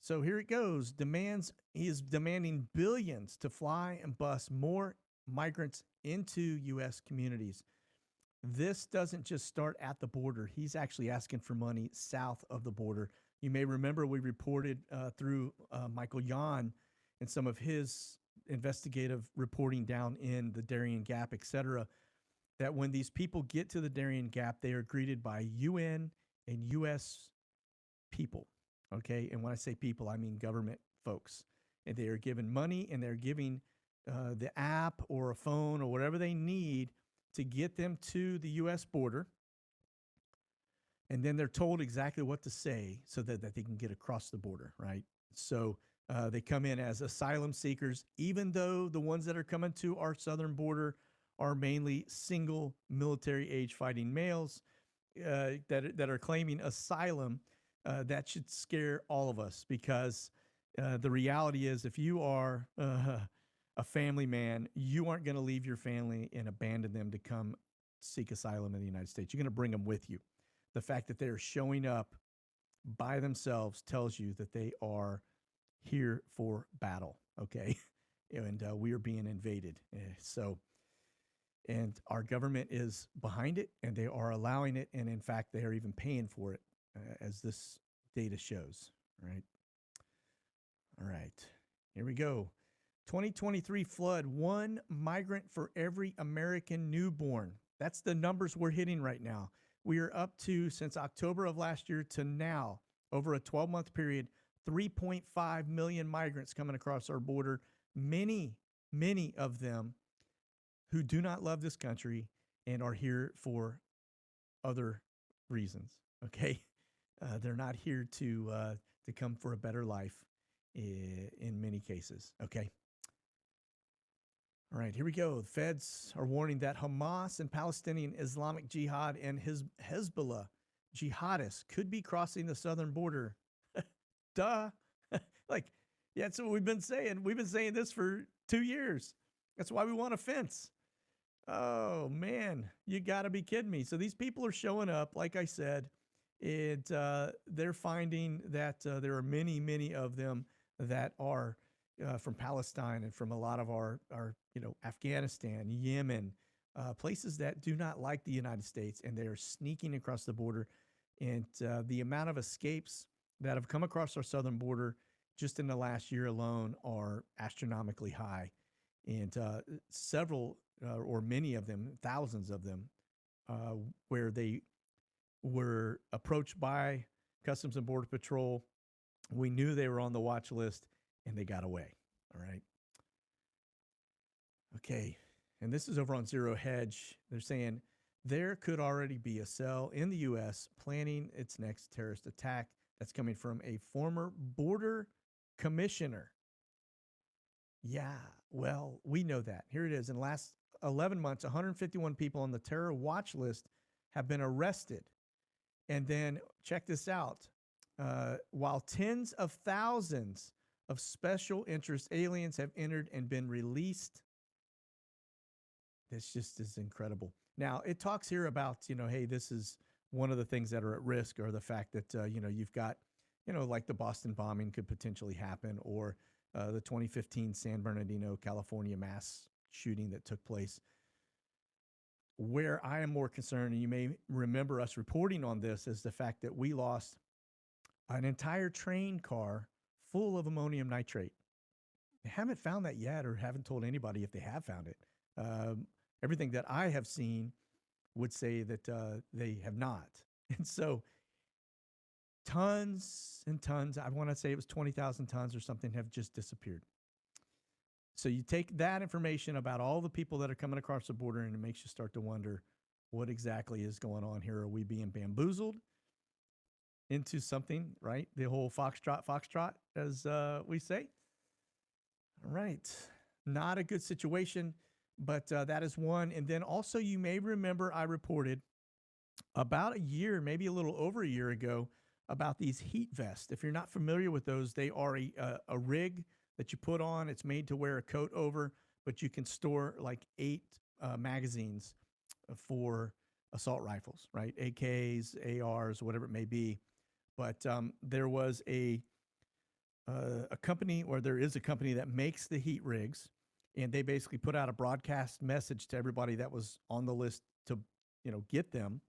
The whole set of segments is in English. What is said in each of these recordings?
So here it goes. He is demanding billions to fly and bus more migrants into U.S. communities. This doesn't just start at the border. He's actually asking for money south of the border. You may remember we reported through Michael Yon and some of his investigative reporting down in the Darien Gap, et cetera, that when these people get to the Darien Gap, they are greeted by UN and U.S. people. Okay. And when I say people, I mean government folks. And they are given money and they're giving the app or a phone or whatever they need to get them to the U.S. border. And then they're told exactly what to say so that they can get across the border, right? So they come in as asylum seekers, even though the ones that are coming to our southern border are mainly single military age fighting males that are claiming asylum. That should scare all of us because the reality is, if you are a family man, you aren't going to leave your family and abandon them to come seek asylum in the United States. You're going to bring them with you. The fact that they're showing up by themselves tells you that they are here for battle. Okay. And we are being invaded. And our government is behind it and they are allowing it. And in fact, they are even paying for it, as this data shows. Right. All right. Here we go. 2023 flood, one migrant for every American newborn. That's the numbers we're hitting right now. We are up to, since October of last year to now, over a 12-month period, 3.5 million migrants coming across our border. Many of them who do not love this country and are here for other reasons. Okay, they're not here to come for a better life in many cases. Okay. All right, here we go. The feds are warning that Hamas and Palestinian Islamic Jihad and Hezbollah jihadists could be crossing the southern border. Duh. Like, yeah, that's what we've been saying. We've been saying this for 2 years. That's why we want a fence. Oh, man, you got to be kidding me. So these people are showing up, like I said, and they're finding that there are many of them that are from Palestine and from a lot of our Afghanistan, Yemen, places that do not like the United States, and they are sneaking across the border. And the amount of escapes that have come across our southern border just in the last year alone are astronomically high. And several or many of them, thousands of them, where they were approached by Customs and Border Patrol. We knew they were on the watch list and they got away. All right. Okay. And this is over on Zero Hedge. They're saying there could already be a cell in the U.S. planning its next terrorist attack. That's coming from a former border commissioner. Yeah, well, we know that. Here it is. In the last 11 months, 151 people on the terror watch list have been arrested. And then check this out. While tens of thousands of special interest aliens have entered and been released, this just is incredible. Now, it talks here about, hey, this is one of the things that are at risk, or the fact that, you've got, like the Boston bombing could potentially happen, or the 2015 San Bernardino, California mass shooting that took place. Where I am more concerned, and you may remember us reporting on this, is the fact that we lost an entire train car full of ammonium nitrate. They haven't found that yet, or haven't told anybody if they have found it. Everything that I have seen would say that they have not. And so tons and tons, I want to say it was 20,000 tons or something, have just disappeared. So you take that information about all the people that are coming across the border, and it makes you start to wonder, what exactly is going on here? Are we being bamboozled into something, right? The whole foxtrot, as we say. All right. Not a good situation, but that is one. And then also, you may remember I reported about a year, maybe a little over a year ago, about these heat vests. If you're not familiar with those, they are a rig that you put on. It's made to wear a coat over, but you can store like 8 magazines for assault rifles, right? AKs, ARs, whatever it may be. But there was a a company, or there is a company that makes the heat rigs, and they basically put out a broadcast message to everybody that was on the list to, get them,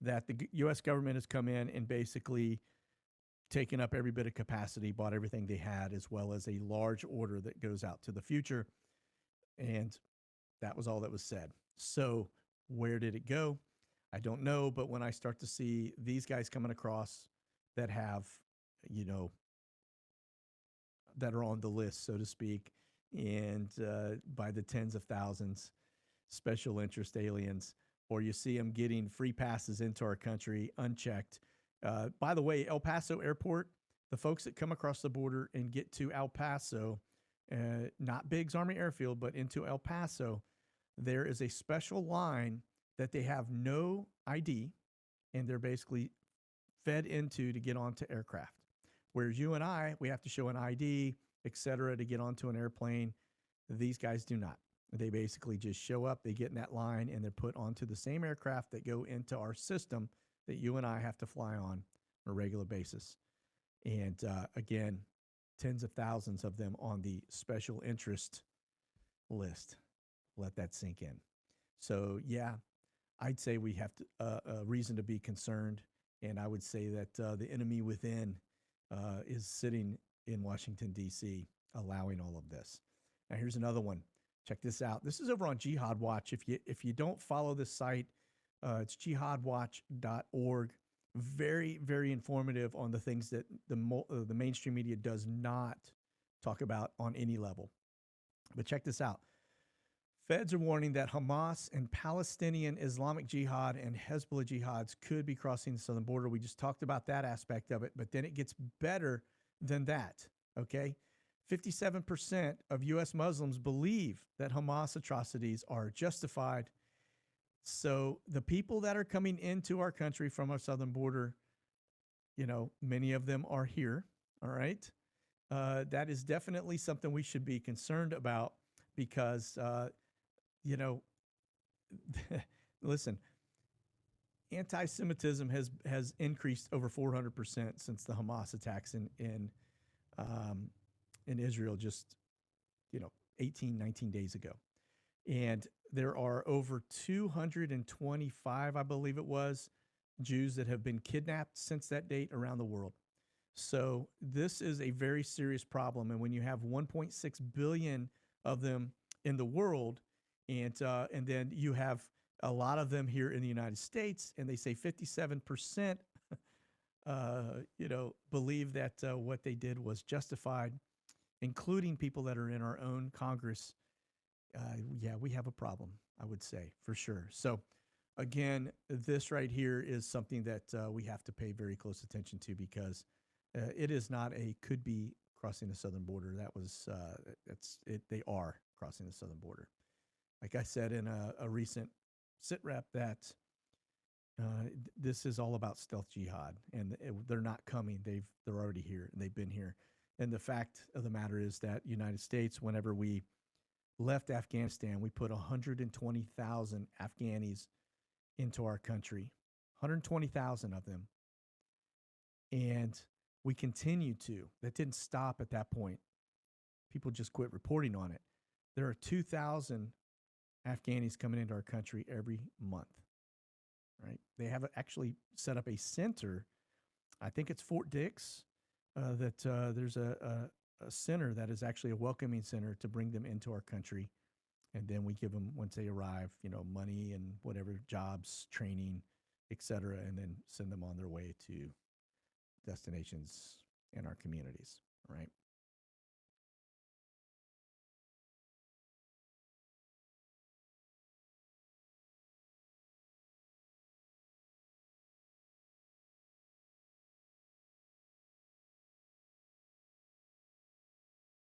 that the U.S. government has come in and basically taken up every bit of capacity, bought everything they had, as well as a large order that goes out to the future. And that was all that was said. So where did it go? I don't know. But when I start to see these guys coming across that have, you know, that are on the list, so to speak, and by the tens of thousands, special interest aliens, or you see them getting free passes into our country unchecked. By the way, El Paso Airport, the folks that come across the border and get to El Paso, not Biggs Army Airfield, but into El Paso, there is a special line that they have no ID, and they're basically fed into to get onto aircraft. Whereas you and I, we have to show an ID, et cetera, to get onto an airplane. These guys do not. They basically just show up, they get in that line, and they're put onto the same aircraft that go into our system that you and I have to fly on a regular basis. And again, tens of thousands of them on the special interest list. Let that sink in. So, yeah, I'd say we have to, a reason to be concerned. And I would say that the enemy within is sitting in Washington, D.C., allowing all of this. Now, here's another one. Check this out. This is over on Jihad Watch. If you don't follow this site, it's jihadwatch.org. Very, very informative on the things that the mainstream media does not talk about on any level. But check this out. Feds are warning that Hamas and Palestinian Islamic Jihad and Hezbollah jihads could be crossing the southern border. We just talked about that aspect of it, but then it gets better than that, okay? 57% of U.S. Muslims believe that Hamas atrocities are justified. So the people that are coming into our country from our southern border, many of them are here, all right? That is definitely something we should be concerned about because, listen, anti-Semitism has increased over 400% since the Hamas attacks in Israel just 18, 19 days ago. And there are over 225, I believe it was, Jews that have been kidnapped since that date around the world. So this is a very serious problem. And when you have 1.6 billion of them in the world, and then you have a lot of them here in the United States, and they say 57%, believe that what they did was justified, including people that are in our own Congress. Yeah, we have a problem, I would say, for sure. So, again, this right here is something that we have to pay very close attention to because it is not a could be crossing the southern border. That was that's it. They are crossing the southern border. Like I said in a recent sit rep, that this is all about stealth jihad, and they're not coming. They're already here, and they've been here. And the fact of the matter is that United States, whenever we left Afghanistan, we put 120,000 Afghanis into our country, 120,000 of them. And we continue to. That didn't stop at that point. People just quit reporting on it. There are 2,000 Afghanis coming into our country every month, right? They have actually set up a center. I think it's Fort Dix, that there's a center that is actually a welcoming center to bring them into our country. And then we give them, once they arrive, money and whatever, jobs, training, et cetera, and then send them on their way to destinations in our communities, right?